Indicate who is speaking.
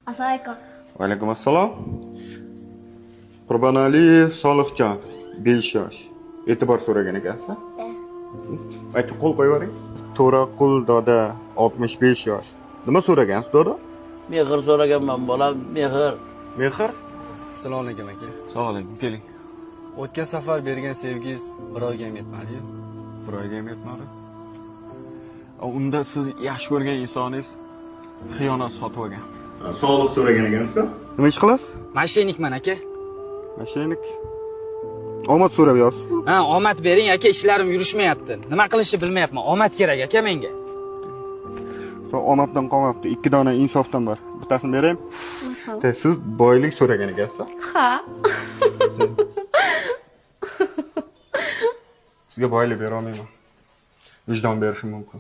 Speaker 1: Assalomu alaykum.
Speaker 2: Va alaykum assalom. Qurbonali Solihjon, 5 yosh. E'tibor so'ragan ekansiz. Aytib qo'l qo'yavering. To'raqul doda, 65 yosh. Nima so'ragansiz, doda?
Speaker 3: Mehr so'raganman, bolam, mehr.
Speaker 2: Mehr?
Speaker 4: Assalomu alaykum aka.
Speaker 2: Assalomu alaykum. Keling.
Speaker 4: O'tgan safar bergan sevgingiz birovga ham yetmadi-yu.
Speaker 2: Biroyga ham yetmadi. Unda siz yaxshi ko'rgan insoningiz xiyonat sotib olgan. Sog'liq so'ragan ekansiz. Nima ish qilasiz?
Speaker 5: Mashinikman aka.
Speaker 2: Mashinik. Omad so'rab yozsiz.
Speaker 5: Ha, omad bering aka, ishlarim yurishmayapti. Nima qilishni bilmayapman. Omad kerak aka menga.
Speaker 2: Omaddan qolmabdi. 2 dona insofdan bor. Bittasini beraymi? Siz boylik so'ragan ekansiz.
Speaker 1: Ha.
Speaker 2: Sizga boylik bera olmayman. Vijdon berishim mumkin.